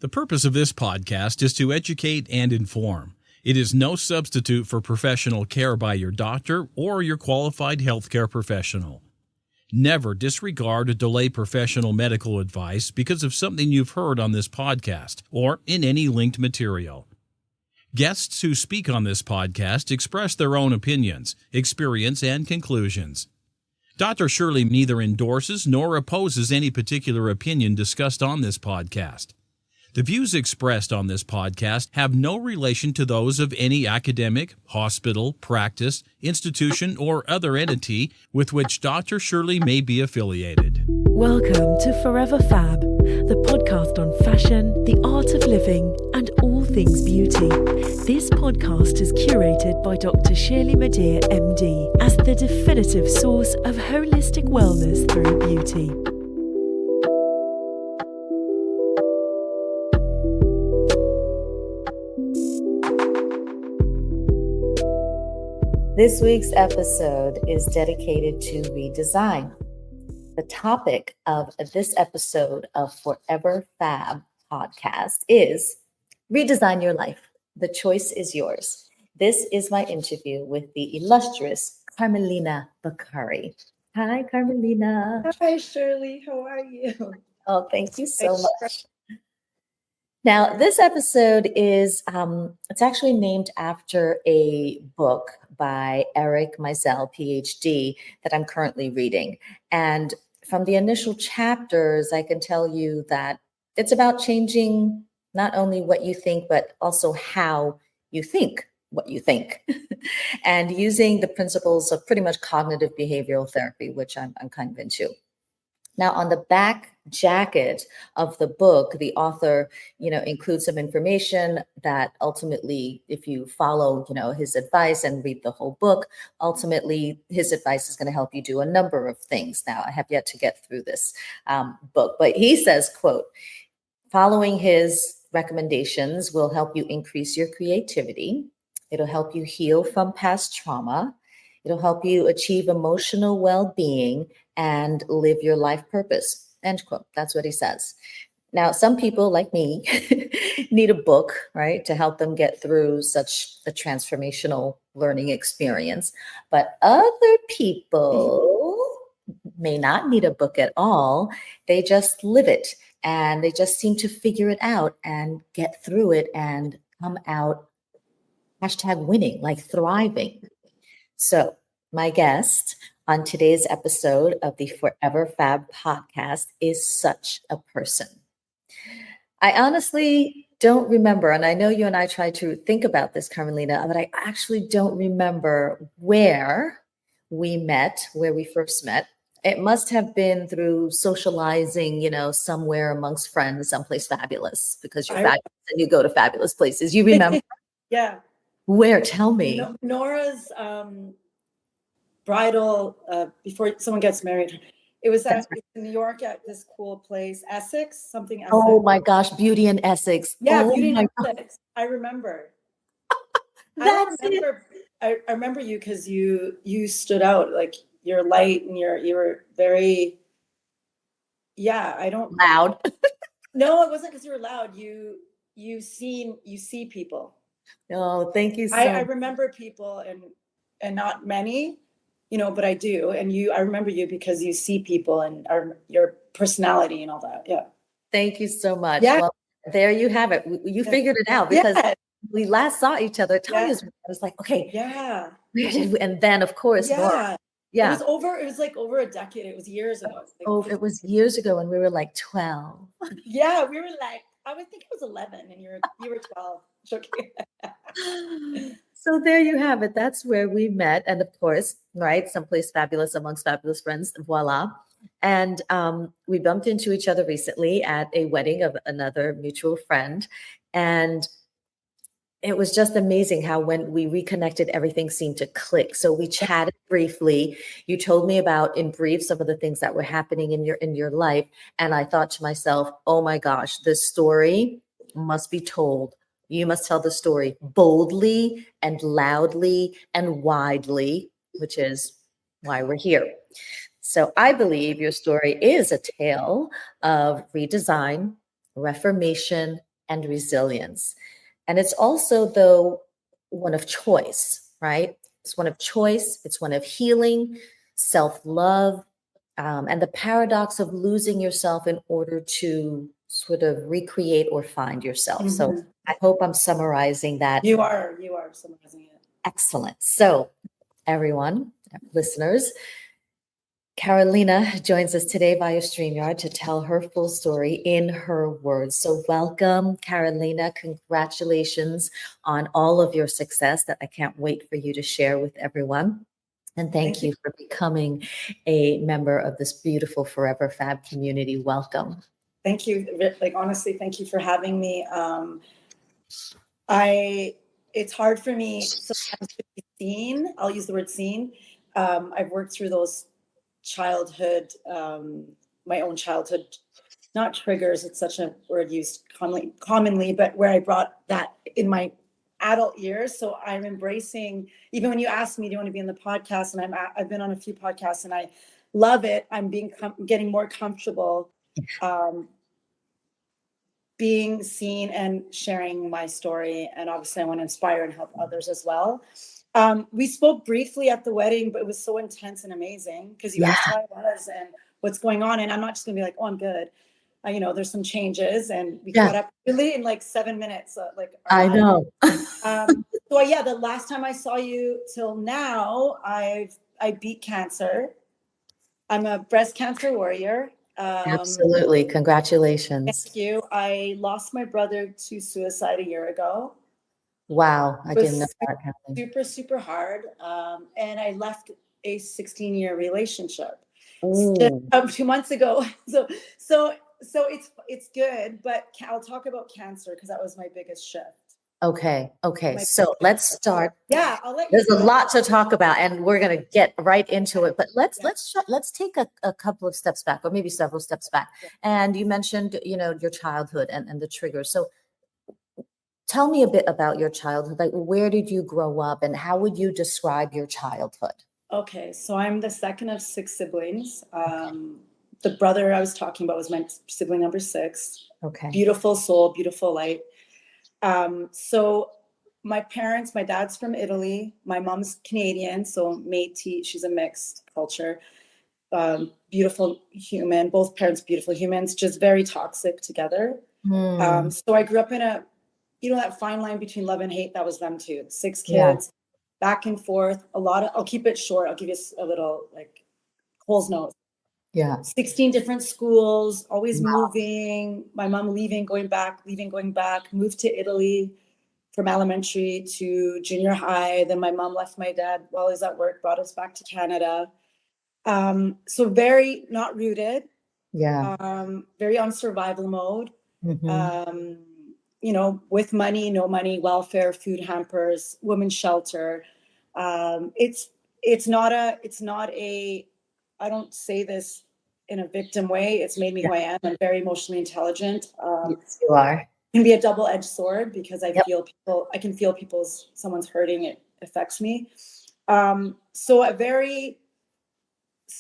The purpose of this podcast is to educate and inform. It is no substitute for professional care by your doctor or your qualified healthcare professional. Never disregard or delay professional medical advice because of something you've heard on this podcast or in any linked material. Guests who speak on this podcast express their own opinions, experience, and conclusions. Dr. Shirley neither endorses nor opposes any particular opinion discussed on this podcast. The views expressed on this podcast have no relation to those of any academic, hospital, practice, institution, or other entity with which Dr. Shirley may be affiliated. Welcome to Forever Fab, the podcast on fashion, the art of living, and all things beauty. This podcast is curated by Dr. Shirley Baccari, MD, as the definitive source of holistic wellness through beauty. This week's episode is dedicated to redesign. The topic of this episode of Forever Fab podcast is Redesign Your Life. The choice is yours. This is my interview with the illustrious Carmelina Baccari. Hi, Carmelina. Hi, Shirley. How are you? Oh, thank you so much. Now, this episode is, it's actually named after a book by Eric Maisel, PhD, that I'm currently reading. And from the initial chapters, I can tell you that it's about changing not only what you think, but also how you think what you think, and using the principles of pretty much cognitive behavioral therapy, which I'm kind of into. Now, on the back jacket of the book, the author, includes some information that ultimately, if you follow, his advice and read the whole book, ultimately his advice is going to help you do a number of things. Now, I have yet to get through this book, but he says, quote, following his recommendations will help you increase your creativity. It'll help you heal from past trauma. It'll help you achieve emotional well-being and live your life purpose. End quote. That's what he says. Now, some people like me need a book, right, to help them get through such a transformational learning experience. But other people may not need a book at all. They just live it and they just seem to figure it out and get through it and come out #winning, like thriving. So my guest on today's episode of the Forever Fab podcast is such a person. I honestly don't remember, and I know you and I tried to think about this, Carmelina, but I actually don't remember where we first met. It must have been through socializing, somewhere amongst friends, someplace fabulous, because you're fabulous and you go to fabulous places. You remember? Yeah. Where? Tell me. Nora's bridal, before someone gets married. It was in New York at this cool place, Essex, something Essex. Oh my gosh, Beauty in Essex. Yeah, oh Beauty in Essex. I remember. I remember you because you stood out, like you're light and you were very, I don't loud. No, it wasn't because you were loud. You see people. Oh, thank you so I remember people and not many, but I do. And I remember you because you see people and your personality and all that. Yeah. Thank you so much. Yeah. Well, there you have it. You figured it out because we last saw each other. I was like, okay. Yeah. Where did we? And then, of course, yeah. Yeah. It was like over a decade. It was years ago. It was years ago when we were like 12. Yeah. We were like, I would think it was 11 and you were 12. Okay. So there you have it. That's where we met. And of course, right, someplace fabulous amongst fabulous friends. Voila. And we bumped into each other recently at a wedding of another mutual friend. And it was just amazing how when we reconnected, everything seemed to click. So we chatted briefly. You told me about, in brief, some of the things that were happening in your life. And I thought to myself, oh my gosh, this story must be told. You must tell the story boldly and loudly and widely, which is why we're here. So I believe your story is a tale of redesign, reformation, and resilience. And it's also, though, one of choice, right? It's one of choice, it's one of healing, self-love, and the paradox of losing yourself in order to sort of recreate or find yourself. So I hope I'm summarizing that. You are summarizing it. Excellent. So everyone, listeners, Carmelina joins us today via StreamYard to tell her full story in her words. So welcome, Carmelina. Congratulations on all of your success that I can't wait for you to share with everyone. And thank you for becoming a member of this beautiful Forever Fab community. Welcome. Thank you. Like, honestly, thank you for having me. It's hard for me sometimes to be seen. I'll use the word seen. I've worked through those childhood, my own childhood, not triggers, it's such a word used commonly, but where I brought that in my adult years. So I'm embracing, even when you asked me, do you want to be in the podcast? And I've been on a few podcasts and I love it. I'm getting more comfortable being seen and sharing my story. And obviously I want to inspire and help others as well. We spoke briefly at the wedding, but it was so intense and amazing because you asked how I was and what's going on. And I'm not just going to be like, oh, I'm good. There's some changes and we caught up really in like 7 minutes. I know. So the last time I saw you till now, I beat cancer. I'm a breast cancer warrior. Absolutely. Congratulations. Thank you. I lost my brother to suicide a year ago. Wow. I didn't know that. Super, super hard. And I left a 16-year relationship 2 months ago. So it's good, but I'll talk about cancer because that was my biggest shift. Okay. So let's start. Yeah, I'll let you. There's a lot to talk about, and we're going to get right into it. But let's take a couple of steps back, or maybe several steps back. Yeah. And you mentioned, your childhood and the triggers. So tell me a bit about your childhood. Like, where did you grow up, and how would you describe your childhood? Okay, so I'm the second of 6 siblings. The brother I was talking about was my sibling number 6. Okay. Beautiful soul, beautiful light. So my parents, my dad's from Italy, my mom's Canadian, so Métis, she's a mixed culture. Beautiful human, both parents beautiful humans, just very toxic together. So I grew up in that fine line between love and hate. That was them too. 6 kids, back and forth, I'll keep it short. I'll give you a little like Cole's notes. 16 different schools, always moving, my mom leaving, going back, moved to Italy from elementary to junior high. Then my mom left my dad while he was at work, brought us back to Canada. So very not rooted, very on survival mode, with money, no money, welfare, food hampers, women's shelter. It's not a, I don't say this in a victim way. It's made me who I am. I'm very emotionally intelligent. Yes, you are. It can be a double-edged sword because I can feel someone's hurting. It affects me. So a very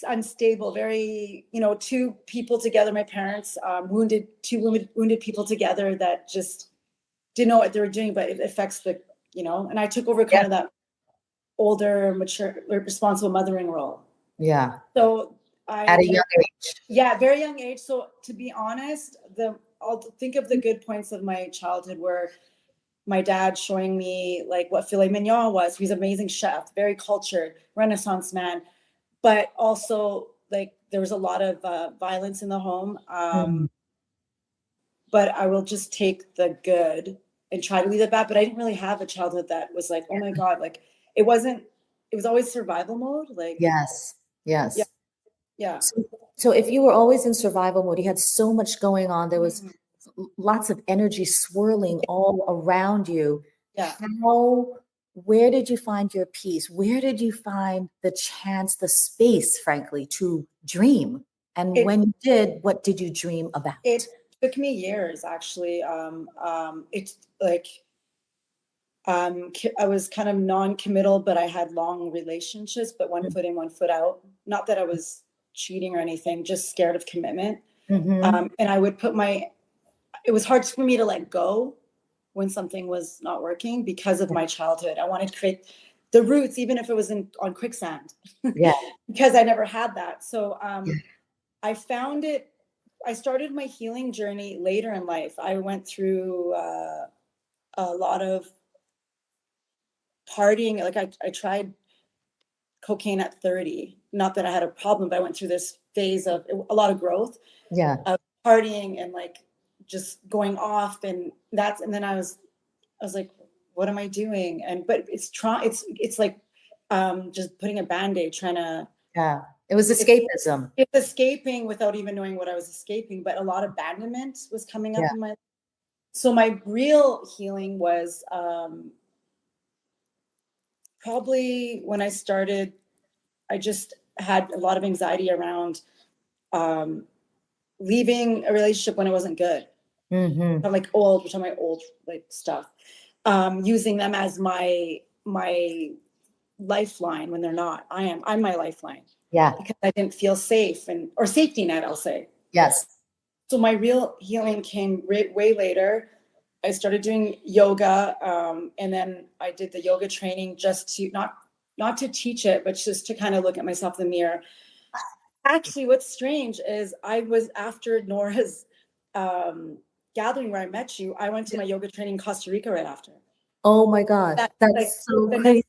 unstable, very, 2 people together, my parents, two wounded people together that just didn't know what they were doing, but it affects and I took over kind of that older, mature, responsible mothering role. Yeah. So at a young age. Yeah, very young age. So to be honest, I'll think of the good points of my childhood were my dad showing me like what filet mignon was. He's an amazing chef, very cultured, Renaissance man, but also like there was a lot of violence in the home. But I will just take the good and try to leave it back. But I didn't really have a childhood that was like, oh my God, like it was always survival mode. Like, yes. Yeah. So if you were always in survival mode, you had so much going on. There was lots of energy swirling all around you. Yeah. Where did you find your peace? Where did you find the chance, the space, frankly, to dream? And when you did, what did you dream about? It took me years, actually. It's like, I was kind of non-committal, but I had long relationships, but one foot in, one foot out. Not that I was cheating or anything, just scared of commitment. And I would put it was hard for me to let go when something was not working because of my childhood. I wanted to create the roots, even if it was on quicksand, Yeah. because I never had that. So I found it. I started my healing journey later in life. I went through a lot of partying. Like I tried cocaine at 30. Not that I had a problem, but I went through this phase of a lot of growth. Yeah. Of partying and like just going off, and then I was like, what am I doing? But it's like just putting a band-aid, trying to. Yeah. It was escapism. It's escaping without even knowing what I was escaping, but a lot of abandonment was coming up in my. So my real healing was probably when I started. I just had a lot of anxiety around leaving a relationship when it wasn't good. Mm-hmm. I'm like old, which are my old like stuff. Using them as my lifeline when they're not. I'm my lifeline. Yeah. Because I didn't feel safe or safety net, I'll say. Yes. So my real healing came way later. I started doing yoga, and then I did the yoga training just to not to teach it, but just to kind of look at myself in the mirror. Actually, what's strange is I was after Nora's gathering where I met you. I went to my yoga training in Costa Rica right after. Oh my gosh, that's so crazy.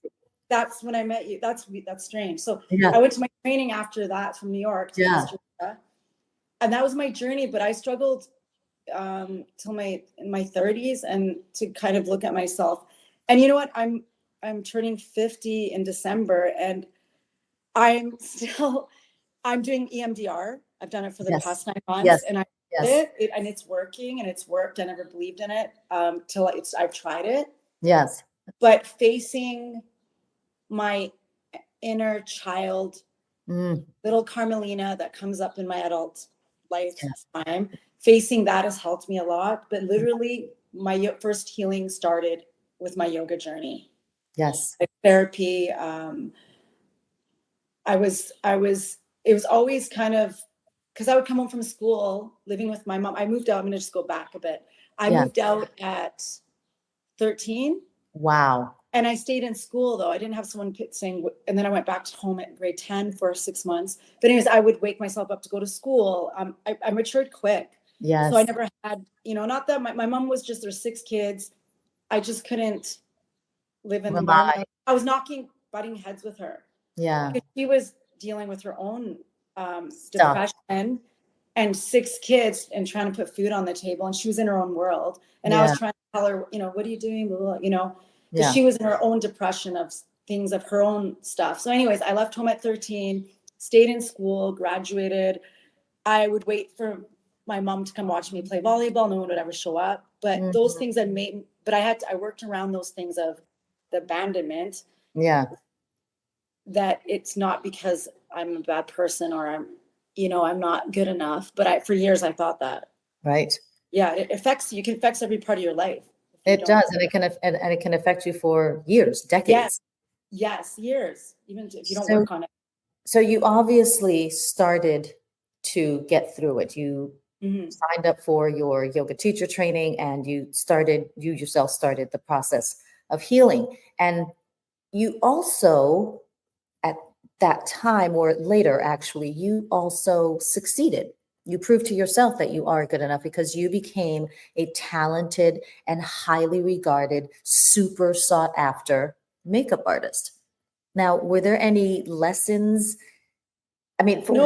That's when I met you. That's strange. So Yeah. I went to my training after that from New York to Costa Rica, and that was my journey. But I struggled till in my 30s, and to kind of look at myself. And you know what? I'm turning 50 in December, and I'm doing EMDR. I've done it for the past 9 months, and I did it, and it's working, and it's worked. I never believed in it till I've tried it. Yes. But facing my inner child, little Carmelina that comes up in my adult lifetime, facing that has helped me a lot. But literally, my first healing started with my yoga journey. Yes. Like therapy. It was always kind of, because I would come home from school living with my mom. I moved out. I'm going to just go back a bit. I moved out at 13. Wow. And I stayed in school, though. I didn't have someone saying, and then I went back to home at grade 10 for 6 months. But anyways, I would wake myself up to go to school. I matured quick. Yes. So I never had, not that my mom was just, there's 6 kids. I just couldn't live in the environment. I was butting heads with her. Yeah. Because she was dealing with her own depression and 6 kids and trying to put food on the table. And she was in her own world. And I was trying to tell her, what are you doing? Blah, blah, blah, because she was in her own depression of things of her own stuff. So anyways, I left home at 13, stayed in school, graduated. I would wait for my mom to come watch me play volleyball. No one would ever show up. But those things I worked around those things of the abandonment. Yeah. That it's not because I'm a bad person or I'm not good enough. But for years I thought that. Right. Yeah, it affects you. It can affect every part of your life. It does, and it can affect you for years, decades. Yes, years, even if you don't work on it. So you obviously started to get through it. You signed up for your yoga teacher training, and you yourself started the process of healing. And you also, at that time or later, actually, you also succeeded. You proved to yourself that you are good enough because you became a talented and highly regarded, super sought after makeup artist. Now, were there any lessons? I mean, first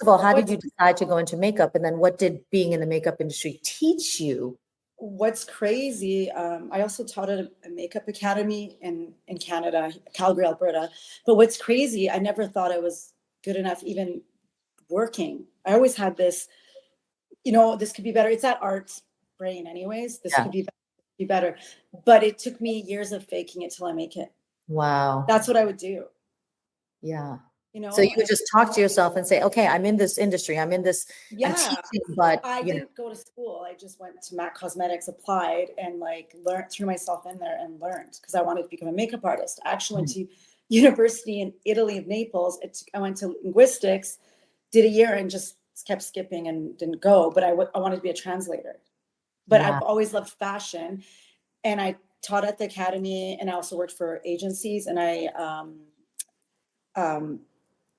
of all, how did you decide to go into makeup? And then what did being in the makeup industry teach you? What's crazy, I also taught at a makeup academy in Canada, Calgary, Alberta. But what's crazy, I never thought I was good enough even working. I always had this, this could be better. It's that art brain anyways. This could be better. But it took me years of faking it till I make it. Wow. That's what I would do. Yeah. So you would just talk to yourself and say, okay, I'm in this industry. I'm in this. I'm teaching, but I didn't go to school. I just went to MAC Cosmetics, applied, and threw myself in there and learned because I wanted to become a makeup artist. I actually went to university in Italy, of Naples. I went to linguistics, did a year and just kept skipping and didn't go. But I wanted to be a translator. but Yeah. I've always loved fashion, and I taught at the academy, and I also worked for agencies, and I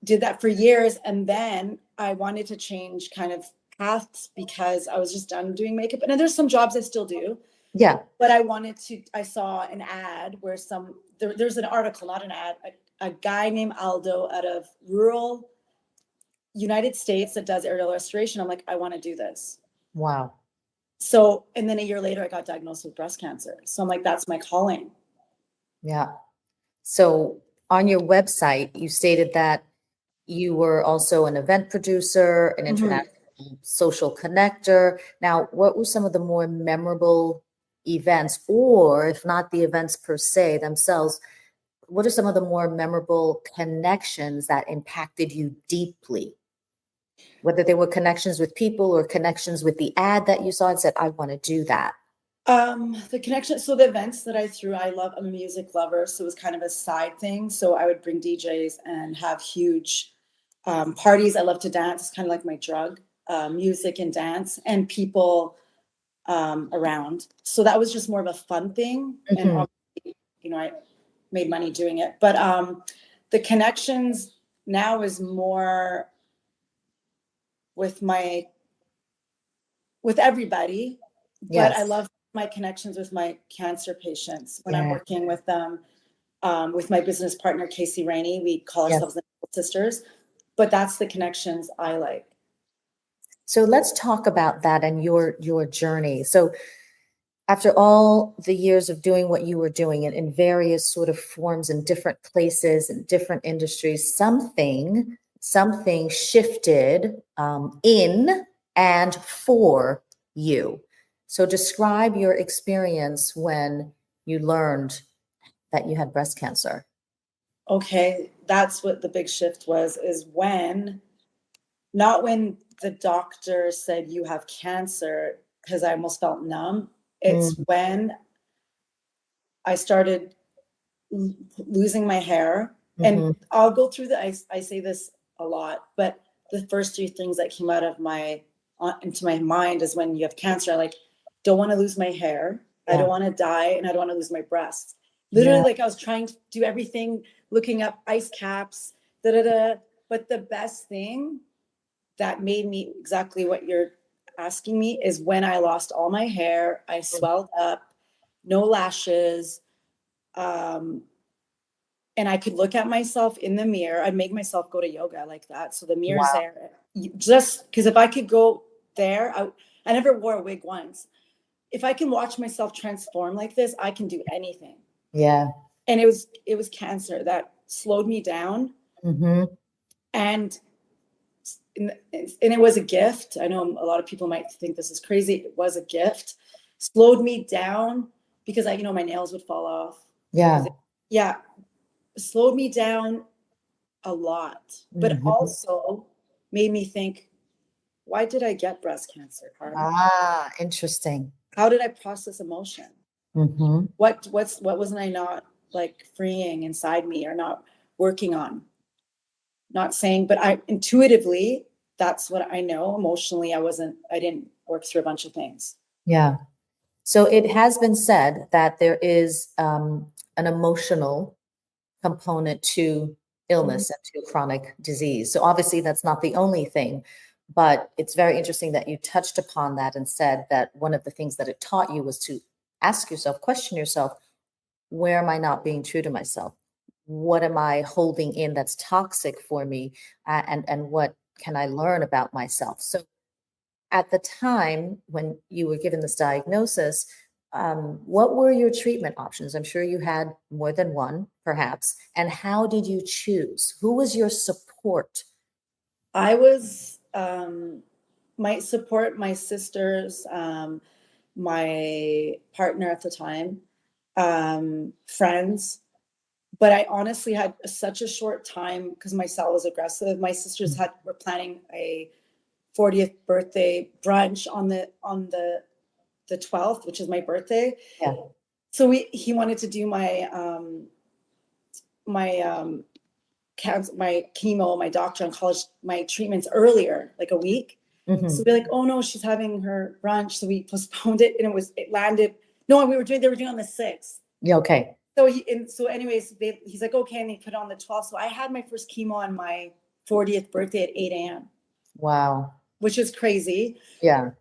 did that for years. And then I wanted to change kind of paths because I was just done doing makeup. And then there's some jobs I still do, Yeah. but I saw an ad where there's an article, not an ad, a guy named Aldo out of rural United States that does aerial restoration. I'm like, I want to do this. Wow. So, and then a year later, I got diagnosed with breast cancer. So I'm like, that's my calling. Yeah. So on your website, you stated that you were also an event producer, an international social connector. Now, what were some of the more memorable events, or if not the events per se themselves, what are some of the more memorable connections that impacted you deeply? Whether they were connections with people or connections with the ad that you saw and said, I want to do that. The connection, so the events that I threw, I'm a music lover, so it was kind of a side thing. So I would bring DJs and have huge parties. I love to dance. It's kind of like my drug, music and dance and people around. So that was just more of a fun thing. And obviously, I made money doing it. But the connections now is more with everybody. But I love my connections with my cancer patients when I'm working with them. With my business partner, Casey Rainey, we call ourselves the sisters, but that's the connections I like. So let's talk about that and your journey. So after all the years of doing what you were doing in various sort of forms in different places and different industries, something shifted in and for you. So describe your experience when you learned that you had breast cancer. Okay, that's what the big shift was, is not when the doctor said you have cancer, because I almost felt numb. It's when I started losing my hair. And I'll go through I say this a lot, but the first three things that came out of into my mind is when you have cancer, I don't want to lose my hair. I don't want to die, and I don't want to lose my breasts. Literally, I was trying to do everything, looking up ice caps, But the best thing that made me exactly what you're asking me is when I lost all my hair, I swelled up, no lashes, and I could look at myself in the mirror. I'd make myself go to yoga like that. So the mirror's there. Just because if I could go there, I never wore a wig once. If I can watch myself transform like this, I can do anything. Yeah. And it was cancer that slowed me down. And it was a gift. I know a lot of people might think this is crazy. It was a gift. Slowed me down because my nails would fall off. Yeah. Slowed me down a lot, but also made me think, why did I get breast cancer, Carmen? Interesting. How did I process emotion? What wasn't I not freeing inside me or not working on? Not saying, but I intuitively, that's what I know. Emotionally, I didn't work through a bunch of things. Yeah. So it has been said that there is an emotional component to illness and to chronic disease. So obviously that's not the only thing, but it's very interesting that you touched upon that and said that one of the things that it taught you was to ask yourself, question yourself, where am I not being true to myself? What am I holding in that's toxic for me? And what can I learn about myself? So at the time when you were given this diagnosis, what were your treatment options? I'm sure you had more than one, perhaps. And how did you choose? Who was your support? I was my support, my sisters, my partner at the time, friends. But I honestly had such a short time because my cell was aggressive. My sisters were planning a 40th birthday brunch on the 12th, which is my birthday. Yeah. So he wanted to do my chemo, my doctor, oncology, my treatments earlier, like a week. Mhm. So we're like, oh no, she's having her brunch. So we postponed it, and it landed. No, they were doing on the 6th. Yeah, okay. So anyways, he's like, okay, and they put it on the 12th. So I had my first chemo on my 40th birthday at 8 a.m., Wow. which is crazy. Yeah.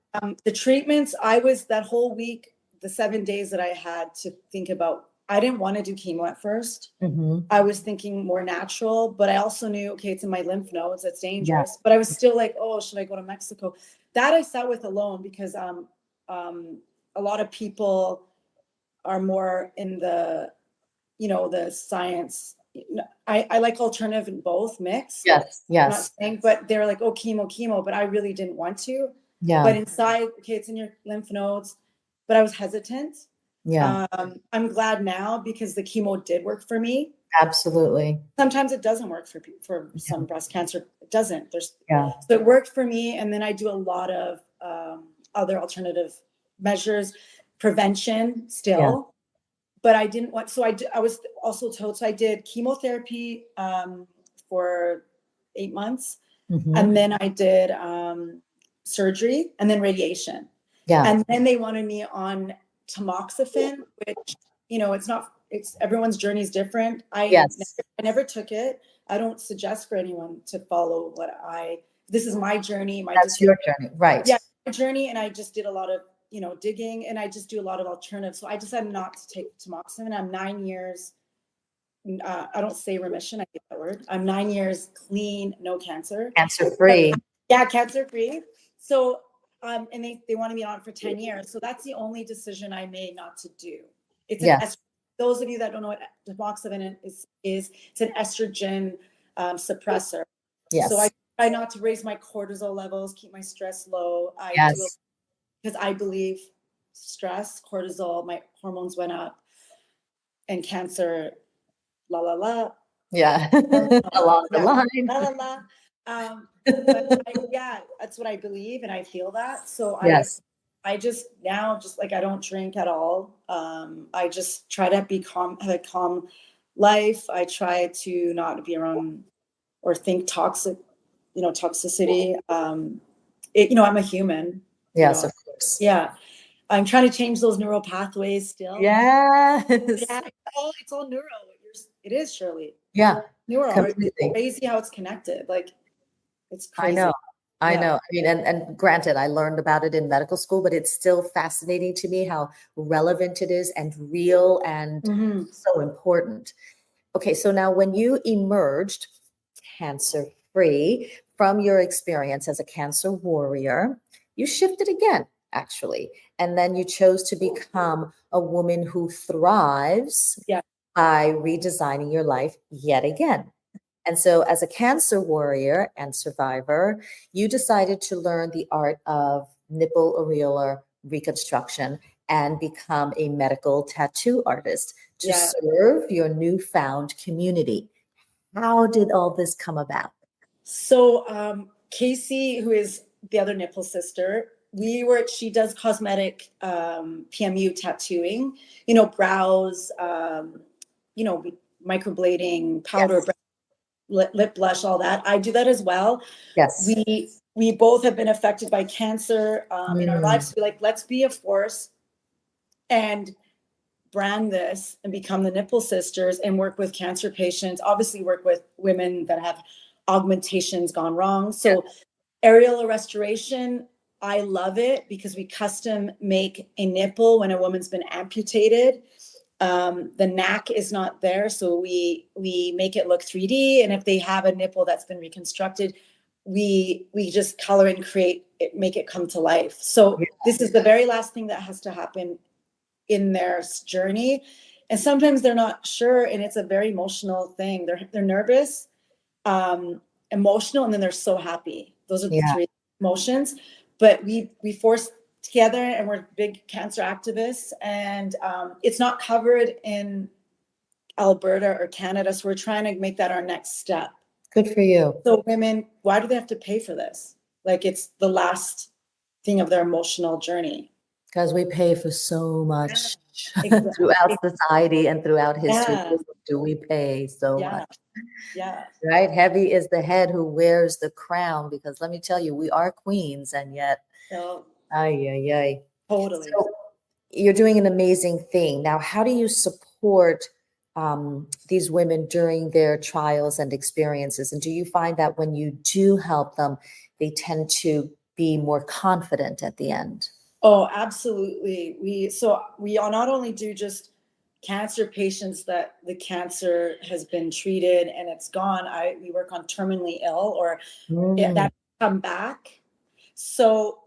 The treatments, I was that whole week, the 7 days that I had to think about, I didn't want to do chemo at first. Hmm. I was thinking more natural, but I also knew, okay, it's in my lymph nodes, that's dangerous. Yeah. But I was still like, oh, should I go to Mexico? That I sat with alone, because a lot of people are more in the, the science. I like alternative in both mix. Yes. I'm not Yes. saying, but they're like, oh, chemo, but I really didn't want to. Yeah. But inside, okay, it's in your lymph nodes, but I was hesitant. Yeah. I'm glad now, because the chemo did work for me. Absolutely. Sometimes it doesn't work for some breast cancer. It doesn't. Yeah. So it worked for me, and then I do a lot of other alternative measures, prevention still. But I didn't want. So I was also told. So I did chemotherapy for 8 months, Mhm. and then I did surgery, and then radiation. Yeah. And then they wanted me on tamoxifen, which, it's everyone's journey is different. I never took it. I don't suggest for anyone to follow this is my journey. That's your journey. Right. Yeah, my journey. And I just did a lot of, digging, and I just do a lot of alternatives. So I decided not to take tamoxifen. I'm 9 years. I don't say remission. I hate that word. I'm 9 years clean, no cancer. Cancer free. Yeah, cancer free. So, and they wanted me on for 10 years. So that's the only decision I made not to do. It's those of you that don't know what tamoxifen is it's an estrogen suppressor. Yes. So I try not to raise my cortisol levels, keep my stress low. Because I believe stress, cortisol, my hormones went up, and cancer, la la la. Yeah. Along the line. La la la. But that's what I believe, and I feel that. So Yes. I just now, just like, I don't drink at all. I just try to be calm, have a calm life. I try to not be around or think toxicity. I'm a human. Yes, of course. Yeah. I'm trying to change those neural pathways still. Yes. Yeah. It's all neuro. It is, Shirley. Yeah. Neuro. Completely. It's crazy how it's connected. Like, it's crazy. I know. I mean, and granted, I learned about it in medical school, but it's still fascinating to me how relevant it is and real and so important. Okay, so now when you emerged cancer-free from your experience as a cancer warrior, you shifted again, actually, and then you chose to become a woman who thrives by redesigning your life yet again. And so as a cancer warrior and survivor, you decided to learn the art of nipple areolar reconstruction and become a medical tattoo artist to serve your newfound community. How did all this come about? So Casey, who is the other nipple sister, she does cosmetic PMU tattooing, brows, microblading, powder, lip blush, all that. I do that as well. Yes. We both have been affected by cancer in our lives. So let's be a force and brand this and become the nipple sisters and work with cancer patients, obviously work with women that have augmentations gone wrong. So areolar restoration, I love it because we custom make a nipple when a woman's been amputated. The knack is not there, so we make it look 3D, and if they have a nipple that's been reconstructed, we just color and create it, make it come to life. So this is the very last thing that has to happen in their journey, and sometimes they're not sure, and it's a very emotional thing. They're nervous, emotional, and then they're so happy. Those are the three emotions. But we force together, and we're big cancer activists, and it's not covered in Alberta or Canada, so we're trying to make that our next step. Good for you. So women, why do they have to pay for this? Like, it's the last thing of their emotional journey. Because we pay for so much Exactly. throughout society and throughout history. Yeah. Do we pay so Yeah. much? Yeah. Right? Heavy is the head who wears the crown, because let me tell you, we are queens, and yet, So ay. totally. So you're doing an amazing thing. Now, how do you support these women during their trials and experiences? And do you find that when you do help them, they tend to be more confident at the end? Oh, absolutely. We not only do just cancer patients that the cancer has been treated and it's gone. We work on terminally ill or that come back. So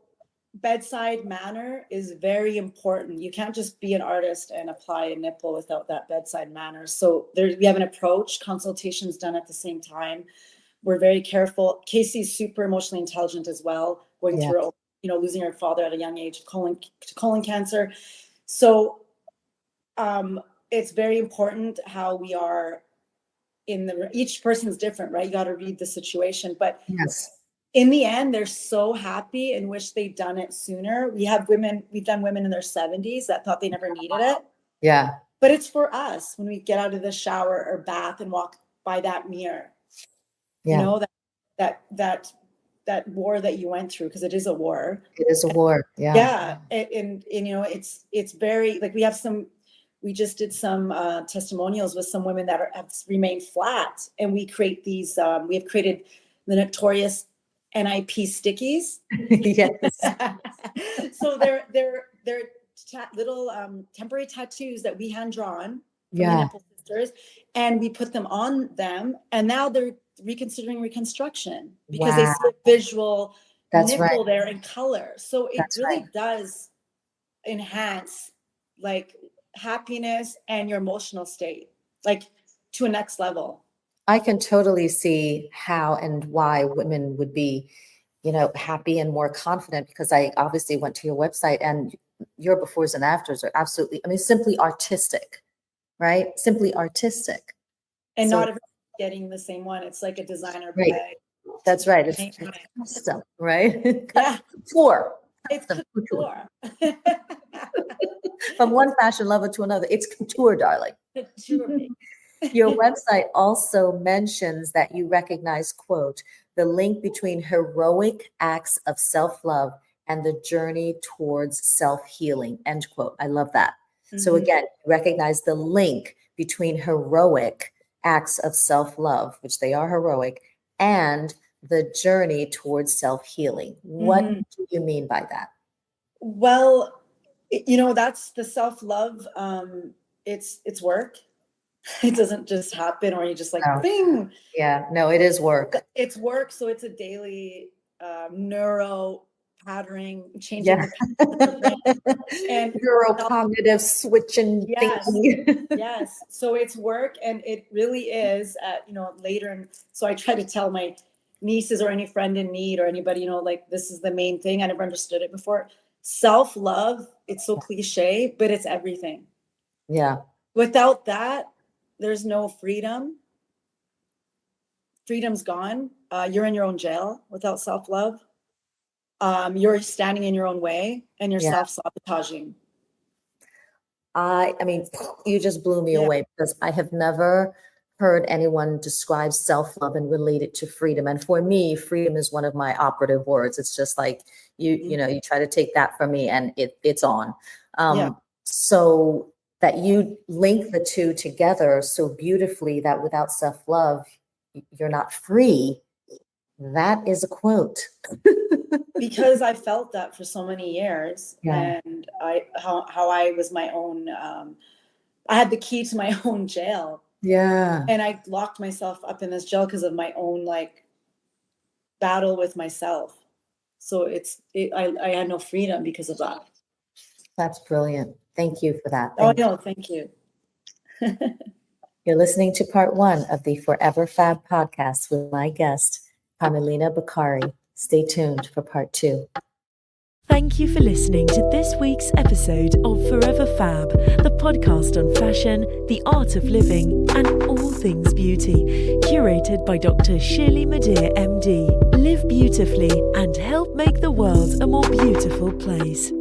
bedside manner is very important. You can't just be an artist and apply a nipple without that bedside manner. So we have an approach, consultations done at the same time. We're very careful. Casey's super emotionally intelligent as well, going through, losing her father at a young age, colon cancer. So it's very important how we are each person's different, right? You got to read the situation, but yes, in the end, they're so happy and wish they'd done it sooner. We've done women in their 70s that thought they never needed it. Yeah. But it's for us when we get out of the shower or bath and walk by that mirror. Yeah. You know, that war that you went through, because it is a war. It is a war. Yeah. Yeah. And it's very, like, we just did some testimonials with some women that have remained flat, and we create these, we have created the notorious NIP stickies. Yes. So they're little temporary tattoos that we hand drawn from the nipple sisters, and we put them on them, and now they're reconsidering reconstruction because they see a visual nipple there in color. So it really does enhance like happiness and your emotional state, like to a next level. I can totally see how and why women would be, happy and more confident, because I obviously went to your website, and your befores and afters are absolutely, simply artistic, right? Simply artistic. And not everyone's getting the same one. It's like a designer bag. That's right. It's custom, right? Yeah. Couture. It's couture. From one fashion lover to another, it's couture, darling. Couture. Your website also mentions that you recognize, quote, the link between heroic acts of self-love and the journey towards self-healing, end quote. I love that. Mm-hmm. So again, recognize the link between heroic acts of self-love, which they are heroic, and the journey towards self-healing. What do you mean by that? Well, that's the self-love. It's work. It doesn't just happen, or you just like, bing. Yeah, no, it is work. It's work. So it's a daily neuro patterning, changing the and neurocognitive switching thinking. Yes. So it's work, and it really is later. And so I try to tell my nieces or any friend in need or anybody, like, this is the main thing. I never understood it before. Self-love, it's so cliche, but it's everything. Yeah. Without that, there's no freedom. Freedom's gone. You're in your own jail without self-love. You're standing in your own way, and you're self-sabotaging. I mean, you just blew me away, because I have never heard anyone describe self-love and relate it to freedom. And for me, freedom is one of my operative words. It's just like you try to take that from me, and it's on. So that you link the two together so beautifully, that without self-love, you're not free. That is a quote. Because I felt that for so many years, and how I was my own, I had the key to my own jail. Yeah. And I locked myself up in this jail because of my own battle with myself. So I had no freedom because of that. That's brilliant. Thank you for that. Thank you. You're listening to part 1 of the Forever Fab podcast with my guest, Carmelina Baccari. Stay tuned for part 2. Thank you for listening to this week's episode of Forever Fab, the podcast on fashion, the art of living, and all things beauty, curated by Dr. Shirley Madeir, MD. Live beautifully and help make the world a more beautiful place.